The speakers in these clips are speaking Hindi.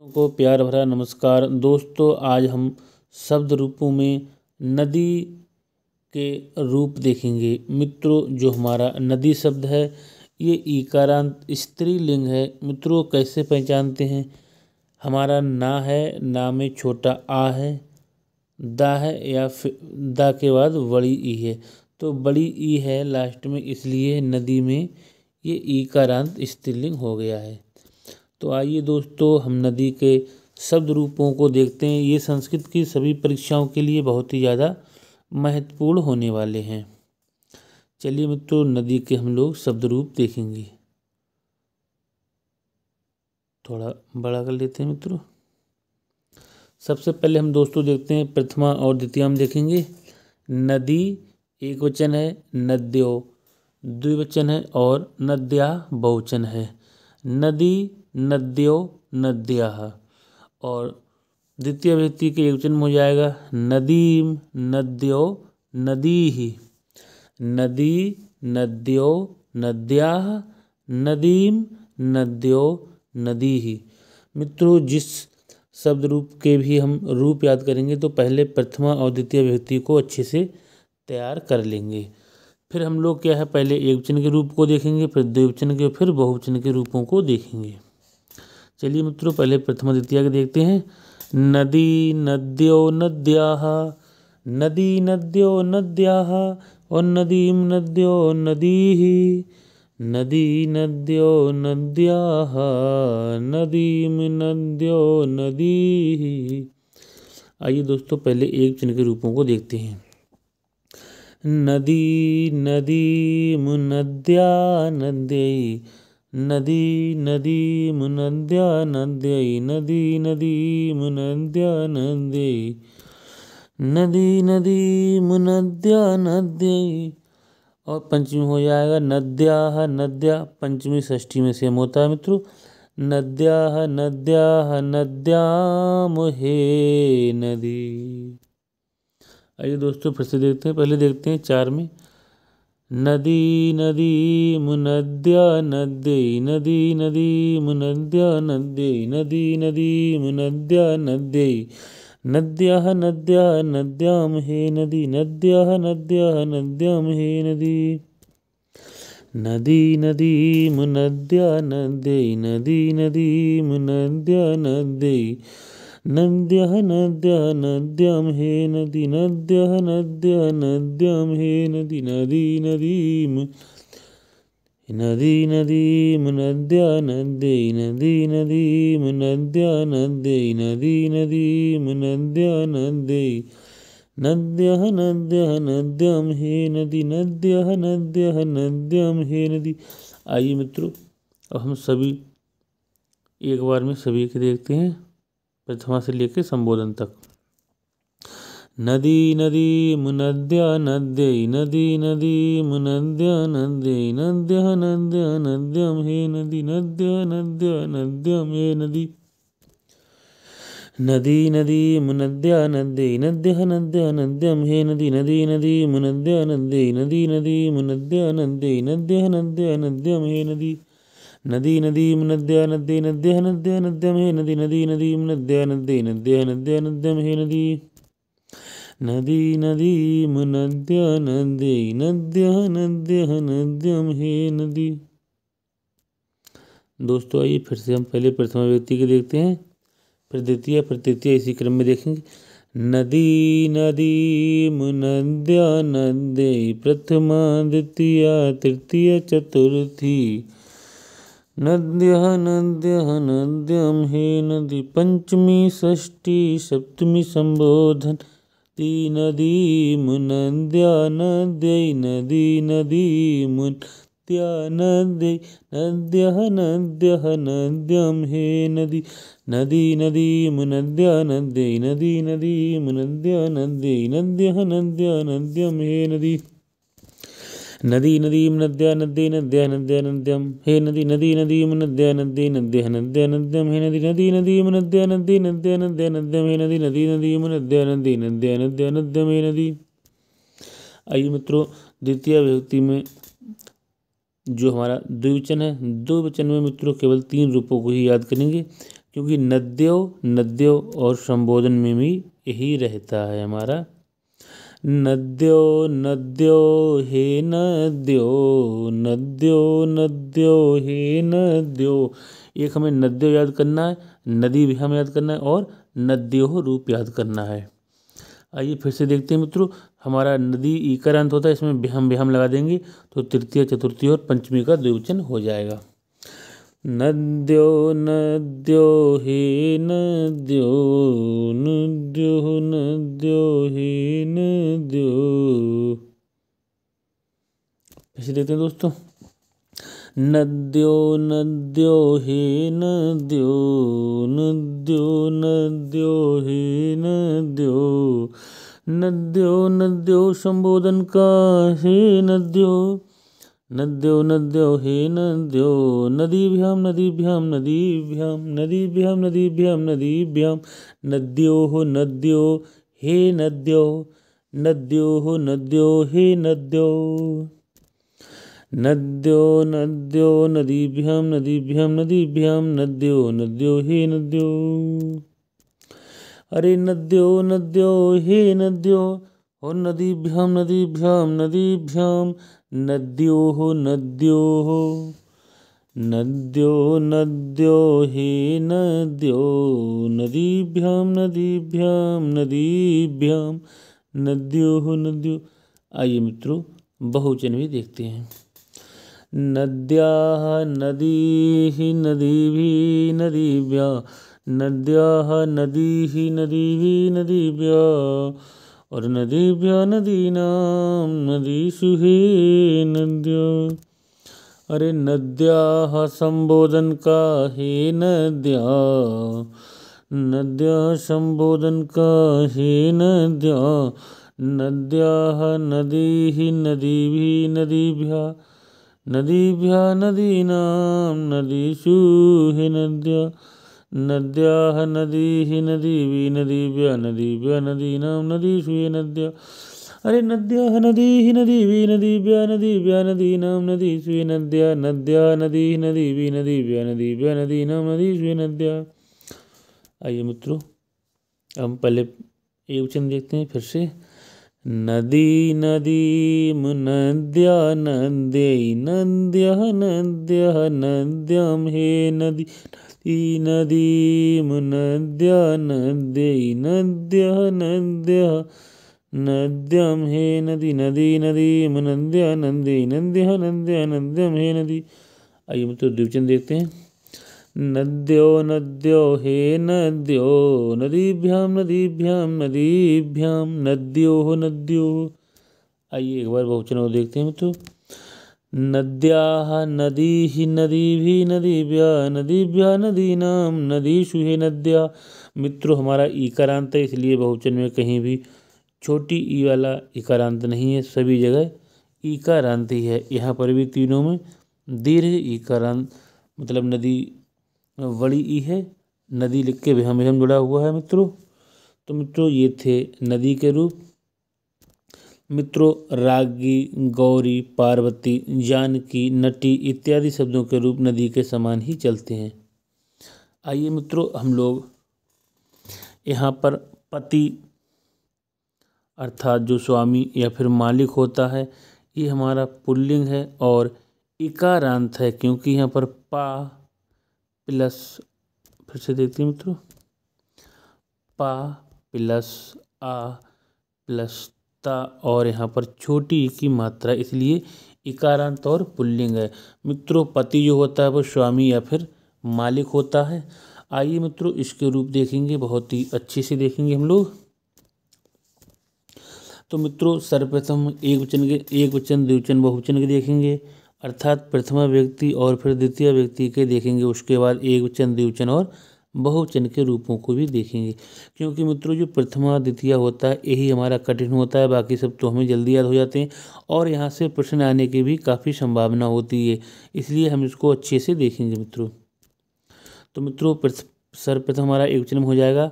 को प्यार भरा नमस्कार दोस्तों। आज हम शब्द रूपों में नदी के रूप देखेंगे। मित्रों, जो हमारा नदी शब्द है ये ईकारांत स्त्रीलिंग है। मित्रों, कैसे पहचानते हैं? हमारा ना है, ना में छोटा आ है, दा है या फिर दा के बाद बड़ी ई है, तो बड़ी ई है लास्ट में, इसलिए नदी में ये ईकारांत स्त्रीलिंग हो गया है। तो आइए दोस्तों, हम नदी के शब्द रूपों को देखते हैं। ये संस्कृत की सभी परीक्षाओं के लिए बहुत ही ज़्यादा महत्वपूर्ण होने वाले हैं। चलिए मित्रों, नदी के हम लोग शब्द रूप देखेंगे। थोड़ा बड़ा कर लेते हैं मित्रों। सबसे पहले हम दोस्तों देखते हैं प्रथमा और द्वितीयाम देखेंगे। नदी एक वचन है, नद्यो द्विवचन है और नद्या बहुवचन है। नदी, नद्यो, नद्याः। और द्वितीय व्यक्ति के एकवचन में हो जाएगा नदीम, नद्यो, नदीः। नदी, नद्यो, नद्याः, नदीम, नद्यो, नदीः। मित्रों, जिस शब्द रूप के भी हम रूप याद करेंगे तो पहले प्रथमा और द्वितीय व्यक्ति को अच्छे से तैयार कर लेंगे। फिर हम लोग क्या है, पहले एकवचन के रूप को देखेंगे, फिर द्विवचन के, फिर बहुवचन के रूपों को देखेंगे। चलिए मित्रों, पहले प्रथमा द्वितीया के देखते हैं। नदी, नद्यो, नद्याः, नदी, नद्यो, नद्याः और नदीम, नद्यो, नदीः। नदी, नद्यो, नद्याः, नदीम, नद्यो, नदीः। आइए दोस्तों, पहले एकवचन के रूपों को देखते हैं। नदी, नदीम, नद्या, नद्यै। नदी, नदीम, नद्या, नद्यै। नदी, नदीम, नद्या, नद्यै। नदी, नदीम, नद्या, नद्यै। और पंचमी हो जाएगा नद्याः, नद्या। पंचमी षष्ठी में सेम होता है मित्रों। नद्याः, नद्याः, नद्याम हे नदी। आइए दोस्तों, फिर से देखते हैं। पहले देखते हैं चार में। नदी, नदीम, नद्या, नद्यै। नदी, नदीम, नद्या, नद्यै। नदी, नदीम, नद्या, नद्यै। नद्याः, नद्याः, नद्याम हे नदी। नद्याः, नद्याः, नद्याम हे नदी। नदी, नदीम, नद्या, नद्यै। नदी, नदीम, नद्या, नद्यै। नद्याः, नद्याः, नद्याम हे नदी। नद्याः, नद्याः, नद्याम हे नदी। नदी, नदीम, नदी, नदीम, नद्या, नद्यै। नदी, नदीम, नद्या, नद्यै। नदी, नदीम, नद्या, नद्यै। नद्याः, नद्याः, नद्याम हे नदी। नद्याः, नद्याः, नद्याम हे नदी। आइए मित्रों, अब हम सभी एक बार में सभी के देखते हैं, प्रथमा से लेकर संबोधन तक। नदी, नदीम, नद्या, नद्यै। नदी, नदीम, नद्या, नद्यै। नद्याः, नद्याः, नद्याम हे नदी। नद्याः, नद्याः, नद्याम हे नदी। नदी, नदीम, नद्या, नद्यै। नद्याः, नद्याः, नद्याम हे नदी। नदी, नदीम, नद्या, नद्यै। नदी, नदीम, नद्या, नद्यै। नद्याः, नद्याः, नद्याम हे नदी। नदी, नदीम, नद्या, नद्यै। नद्याः, नद्याः, नद्याम हे नदी। नदी, नदीम, नद्या, नद्यै। नद्याः, नद्याः, नद्याम हे नदी। नदी, नदीम, नद्या, नद्यै। नद्याः, नद्याः, नद्याम हे नदी। दोस्तों, आइए फिर से हम पहले प्रथमा व्यक्ति के देखते हैं, फिर द्वितीय, फिर तृतीय, इसी क्रम में देखेंगे। नदी, नदीम, नद्या, नद्यै। प्रथमा, द्वितीया, तृतीया, चतुर्थी। नद्याः, नद्याः, नद्याम हे नदी। पंचमी, षष्ठी, सप्तमी, संबोधन। नदीम, नद्या, नद्यै। नदी, नदीम, नद्या, नद्यै। नद्याः, नद्याः, नद्याम हे नदी। नदी, नदीम, नद्या, नद्यै। नदी, नदीम, नद्या, नद्यै। नद्याः, नद्याः, नद्याम हे नदी। नदी, नदीम, नद्या, नद्यै। नद्याः, नद्याः, नद्याम हे नदी। नदी, नदीम, नद्या, नद्यै। नद्याः, नद्याः, नद्याम हे नदी। नदी, नदीम, नद्या, नद्यै। नद्याः, नद्याः, नद्याम हे नदी। नदी, नदीम, नद्या, नद्यै। नद्याः, नद्याः, नद्याम हे नदी। आइए मित्रों, द्वितीय विभक्ति में जो हमारा द्विवचन है, द्विवचन में मित्रों केवल 3 रूपों को ही याद करेंगे। क्योंकि नद्यो नद्यो और संबोधन में भी यही रहता है हमारा। नद्यो नद्यो हे नद्यो, नद्यो नद्यो हे नद्यो। एक हमें नद्यो याद करना है, नदी भी हमें याद करना है और नद्यो रूप याद करना है। आइए फिर से देखते हैं मित्रों, हमारा नदी ईकार अंत होता है, इसमें बिहम बिहम लगा देंगे तो तृतीय चतुर्थी और पंचमी का द्विवचन हो जाएगा। नद्यो नद्यो हे नद्यो, नद्यो नद्यो हे नद्यो। ऐसे देखते हैं दोस्तों, नद्यो नद्यो हे नद्यो, नद्यो नद्यो हे नद्यो। नद्यो नद्यो संबोधन का हे नद्यो, नद्यो नद्यो हे नद्यो। नदीभ्यां नदीभ्यां नदीभ्यां नदीभ्यां नदीभ्यां नदीभ्यां। नद्यो नद्यो हे नद्यो, नद्यो नद्यो हे नद्यो। नद्यो नद्यो नदीभ्यां नदीभ्यां नदीभ्यां नद्यो नद्यो हे नद्यो। अरे नद्यो नद्यो हे नद्यो, और नदीभ्यां नदीभ्यां नदीभ्यां नद्यो नद्यो। नद्यो नद्यो हे नद्यो, नदीभ्यां नदीभ्यां नदीभ्यां नद्यो नद्यो। आइए मित्रों बहुवचन भी देखते हैं। नद्याः नदीः नदीभिः नदीभ्यः, नद्याः नदीः नदीभिः नदीभ्यः, और नदीभ्यः नदीनां नदीषु हे नद्यो। अरे नद्याः संबोधन का हे नद्याः, नद्याः संबोधन का हे नद्याः। नद्याः नदीः नदीभिः नदीभ्यः, नदीभ्यः नदीनां नदीषु हे नद्यः। नद्याः नदीः नदीभिः नदीभ्यः नदीभ्यः नदीनां नदीषु हे नद्यः। अरे नद्याः नदीः नदीभिः नदीभ्यः नदीभ्यः नदीनां नदीषु हे नद्यः। नद्याः नदीः नदीभिः नदीभ्यः नदीभ्यः नदीनां नदीषु हे नद्यः। आइए मित्रों हम पहले एक वचन देखते हैं फिर से। नदी नदीम नद्या नद्यै नद्यः नद्यः नद्यां हे नदी, नदी नदीम नद्या नद्यै नद्यः नद्यः नद्यां हे नदी, नदी नदीम नद्या नद्यै नद्यः नद्यः नद्यां हे नदी। आइए मित्रों द्विवचन देखते हैं। नद्यो नद्यो हे नद्यो, नदीभ्यां नदीभ्यां नदीभ्यां नद्यो नद्यो। आइए एक बार बहुवचन और देखते हैं मित्रों। नद्याः नदीः नदीभिः नदीभ्यः नदीभ्यः नदीनां नदीषु हे नद्यः। मित्रों हमारा ईकारांत है, इसलिए बहुवचन में कहीं भी छोटी ई वाला ईकारांत नहीं है, सभी जगह ईकारांत ही है। यहाँ पर भी तीनों में दीर्घ ईकारांत मतलब नदी बड़ी ई है, नदी लिख के विहम विहम जुड़ा हुआ है मित्रों। तो मित्रों ये थे नदी के रूप। मित्रों रागी, गौरी, पार्वती, जानकी, नटी इत्यादि शब्दों के रूप नदी के समान ही चलते हैं। आइए मित्रों हम लोग यहाँ पर पति अर्थात जो स्वामी या फिर मालिक होता है, ये हमारा पुल्लिंग है और इकारांत है, क्योंकि यहाँ पर पा प्लस, फिर से देखते हैं मित्रों, पा प्लस आ प्लस ता और यहाँ पर छोटी की मात्रा, इसलिए इकारांत और पुल्लिंग है। मित्रों पति जो होता है वो स्वामी या फिर मालिक होता है। आइए मित्रों इसके रूप देखेंगे, बहुत ही अच्छे से देखेंगे हम लोग। तो मित्रों सर्वप्रथम एक वचन द्विवचन बहुवचन के देखेंगे, अर्थात प्रथमा व्यक्ति और फिर द्वितीय व्यक्ति के देखेंगे। उसके बाद एक वचन द्विवचन और बहुवचन के रूपों को भी देखेंगे, क्योंकि मित्रों जो प्रथमा द्वितीय होता है यही हमारा कठिन होता है, बाकी सब तो हमें जल्दी याद हो जाते हैं और यहाँ से प्रश्न आने की भी काफ़ी संभावना होती है, इसलिए हम इसको अच्छे से देखेंगे मित्रों। तो मित्रों सर्वप्रथम हमारा एक वचन हो जाएगा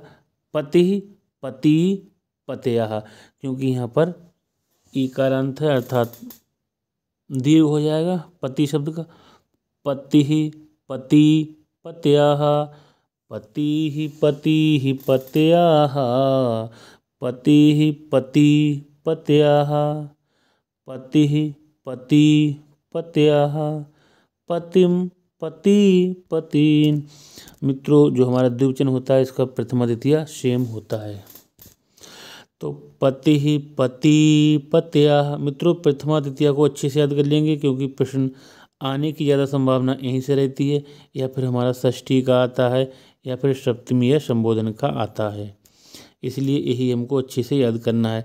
पति, पति, पतयः, क्योंकि यहाँ पर ईकारांत है अर्थात दीर्घ हो जाएगा पति शब्द का। पति, पति, पतयः, पतिः पतिः पत्याः पतिः पति पत्याः पतिः पति पत्याः पतिम पति पतीन। मित्रों जो हमारा द्विवचन होता है इसका प्रथमा द्वितीया सेम होता है। तो पतिः पति पत्याः। मित्रों प्रथमा द्वितीया को अच्छे से याद कर लेंगे क्योंकि प्रश्न आने की ज़्यादा संभावना यहीं से रहती है, या फिर हमारा षष्ठी का आता है या फिर सप्तमी या संबोधन का आता है, इसलिए यही हमको अच्छे से याद करना है।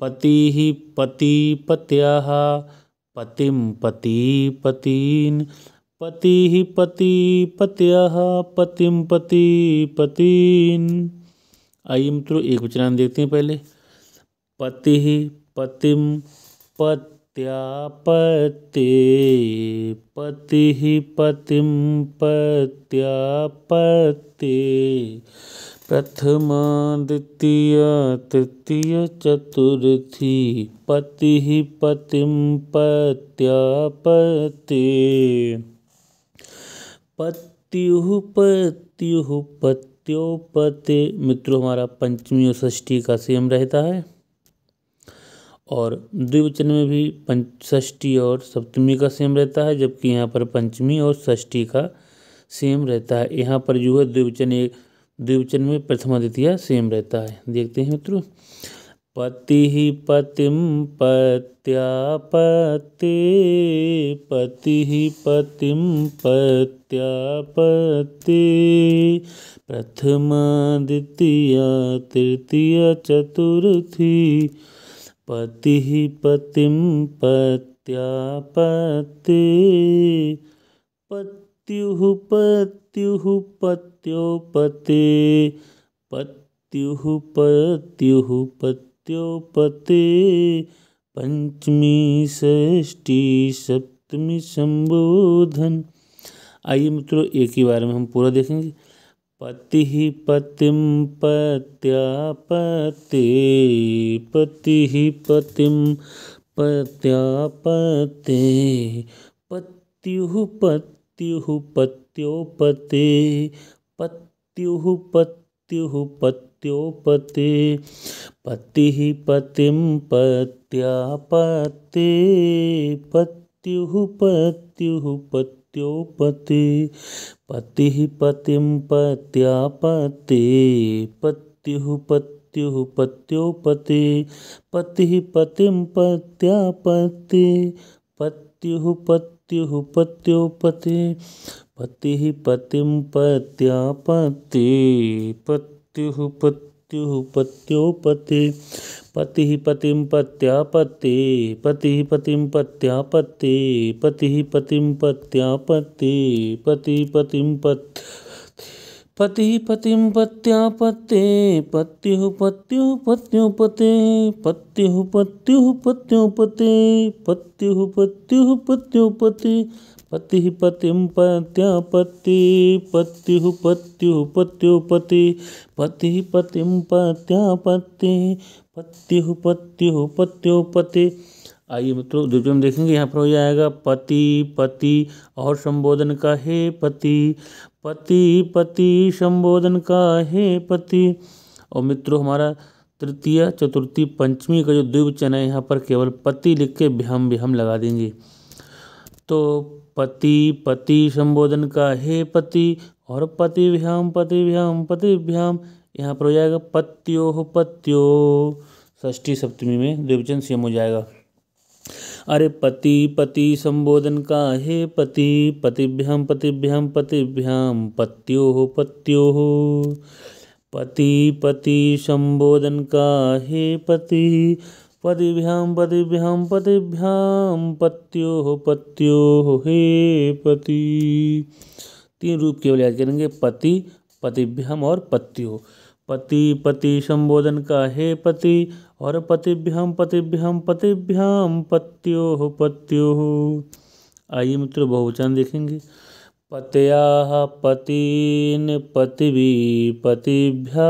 पतिः पति पत्याः पतिम पति पतीन पतिः पति पत्याः पतिम पति पतीन। आइए मित्रों एक वचनांश देखते हैं पहले। पतिः पतिम पत्या पते पतिः पतिम पत्या पते प्रथमा द्वितीया तृतीया चतुर्थी पतिः पतिम पत्या पते पत्युः पत्युः पत्यो पते। मित्रों हमारा पंचमी और षष्ठी का सेम रहता है, और द्विवचन में भी षष्ठी और सप्तमी का सेम रहता है, जबकि यहाँ पर पंचमी और षष्ठी का सेम रहता है। यहाँ पर जो है द्विवचन में प्रथमा द्वितीया सेम रहता है। देखते हैं मित्रों। पतिः पतिम पत्या पते पतिः पतिम पत्या पते प्रथमा द्वितीया तृतीया चतुर्थी पतिः पतिम पत्या पते पत्युः पत्युः पत्यो पते पत्युः पत्युः पत्यो पते पंचमी षष्ठी सप्तमी संबोधन। आइए मित्रों एक ही बार में हम पूरा देखेंगे। पतिः पतिम पत्या पते पतिः पतिम पत्या पते पत्युः पत्युः पत्यो पते पत्युः पत्युः पत्यो पते पतिः पतिम पत्या पते पत्युः पत्युः पत्यो पते पतिः पतिम पत्या पते पत्युः पत्युः पत्यो पते पतिः पतिम पत्या पते पत्युः पत्युः पत्यो पते पतिः पतिम पत्या पते पत्युः पत्युः पत्यो पते पतिः पतिम पत्या पते पतिः पतिम पत्या पते पतिः पतिम पत्या पते पतिः पतिम पतिः पतिम पत्या पते पत्युः पत्युः पत्यो पते पत्युः पत्युः पत्यो पते पत्युः पत्युः पत्यो पते पतिः पतिम पत्या पते पत्युः पत्युः पत्यो पते पतिः पतिम पत्या पते पत्युः पत्युः पत्यो पते। आइए मित्रों द्वितीय में देखेंगे। यहाँ पर हो जाएगा पति पति और संबोधन का हे पति पति पति संबोधन का हे पति। और मित्रों हमारा तृतीय चतुर्थी पंचमी का जो द्विवचन है यहाँ पर केवल पति लिख के भ्याम भ्याम लगा देंगे। तो पति पति संबोधन का हे पति और पति भ्याम यहाँ पर हो जाएगा पत्यो पत्यो। षष्ठी सप्तमी में द्विवचन सेम हो जाएगा। अरे पति पति संबोधन का हे पति पतिभ्याम पतिभ्याम पत्यो पति पति संबोधन का हे पति पतिभ्याम पत्यो हे पति। तीन रूप केवल याद करेंगे, पति पतिभ्याम और पत्यो। पति पति संबोधन का हे पति और पतिभ्याम पत्यो। आइए मित्रों बहुवचन देखेंगे। पतयाः पतीन पतिभि पतिभ्या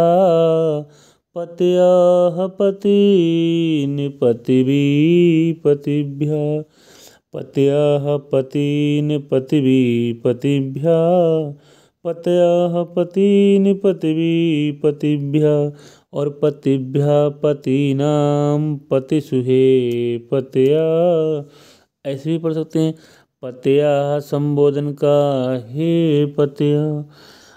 पतयाः पतीन पतिभि पतिभ्या पतयाः पतीन पतिभि पतिभ्या पतयः पतीनि पतिवी पतिभ्यः और पतिभ्यः पतीनां पतिषु हे पतयः। ऐसे भी पढ़ सकते हैं पतयः संबोधन का हे पतयः,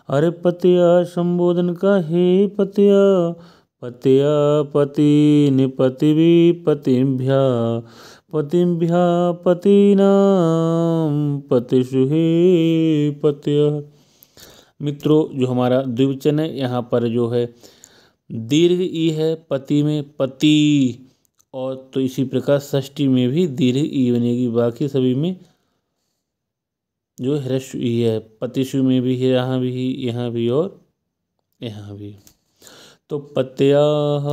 अरे पतयः संबोधन का हे पतयः। पतयः पतीनि पतिवी पतिभ्यः पतिभ्यः पतीनां पतिषु हे पतयः। मित्रों, जो हमारा द्विवचन है यहाँ पर जो है दीर्घ ई है पति में पति, और तो इसी प्रकार षष्ठी में भी दीर्घ ई बनेगी। बाकी सभी में जो ह्रस्व ई है, पतिषु में भी है, यहाँ भी और यहाँ भी। तो पतयः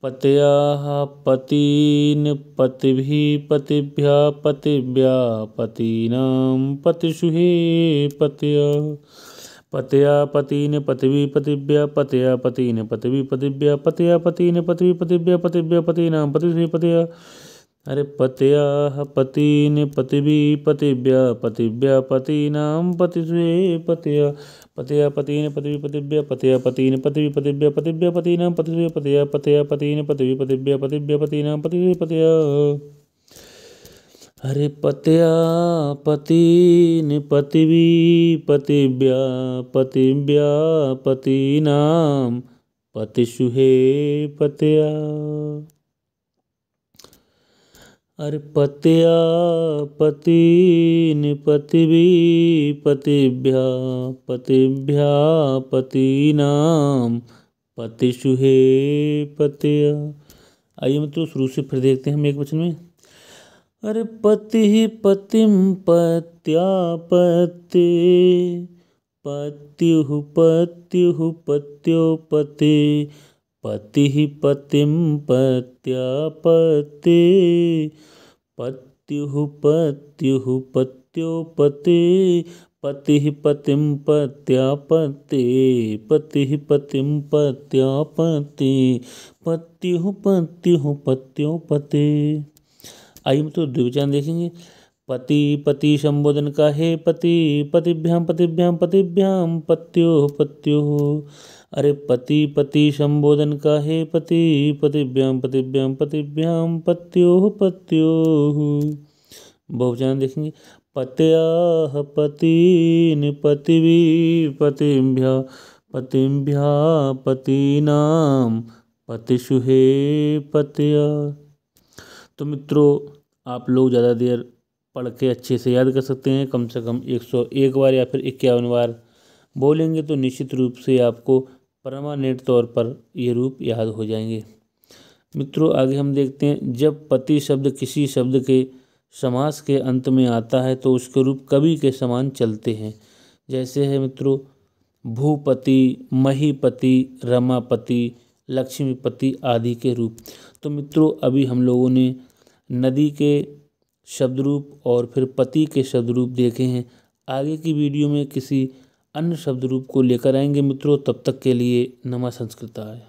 पतयः पतीन पतिभिः पतिभ्यः पतिभ्यः पतीनां पतिषु हे पतयः। पतयः पतीन पतिभिः पतिभ्यः पतयः पतीन पतिभिः पतिभ्यः पतयः पतीन पतिभिः पतिभ्यः पतिभ्यः पतीनां पतिषु हे पतयः। अरे पतयः पतीन पतिभिः पतिभ्यः पतिभ्यः पतीनां पतिषु हे पतयः। पतयः पतीन पतिभिः पतिभ्यः पतयः पतीन पतिभिः पतिभ्यः पतिभ्यः पतीनां पतिषु हे पतयः। पतयः पतीन पतिभिः पतिभ्यः पतिभ्यः पतीनां पतिषु हे पतयः। अरे पतयः पतीन पतिभिः पतिभ्यः पतिभ्यः पतीनां पतिषु हे पतयः। अरे पतयः पतीन पतिभिः पतिभ्यः पतिभ्यः पतीनां पतिषु हे पतयः। आइए मित्रों शुरू से फिर देखते हैं हम एक वचन में। अरे पतिः पतिं पत्या पत्ये पत्युः पत्युः पत्यो पते पतिः पतिं पत्या पत्ये पत्युः पत्युः पत्यो पते पतिः पतिं पत्या पत्ये पतिः पतिं पत्या पत्ये पत्युः पत्युः पत्यो पते। आइए तो द्विवचन देखेंगे। पति पति संबोधन का हे पति पतिभ्यां पतिभ्यां पतिभ्यां पत्योः पत्योः। अरे पति पति संबोधन का हे पति पतिभ्यां पतिभ्यां पतिभ्यां पत्योः पत्योः। बहुवचन देखेंगे। पतयः पतीन पतिभिः पतिभ्यः पतिभ्यः पतीनां पतिषु हे पतयः। तो मित्रों, आप लोग ज़्यादा देर पढ़ के अच्छे से याद कर सकते हैं। कम से कम 101 बार या फिर 51 बार बोलेंगे तो निश्चित रूप से आपको परमानेंट तौर पर ये रूप याद हो जाएंगे। मित्रों, आगे हम देखते हैं जब पति शब्द किसी शब्द के समास के अंत में आता है तो उसके रूप कवि के समान चलते हैं। जैसे है मित्रों भूपति, महीपति, रमापति, लक्ष्मीपति आदि के रूप। तो मित्रों, अभी हम लोगों ने नदी के शब्द रूप और फिर पति के शब्द रूप देखे हैं। आगे की वीडियो में किसी अन्य शब्द रूप को लेकर आएंगे मित्रों। तब तक के लिए नमः संस्कृताय।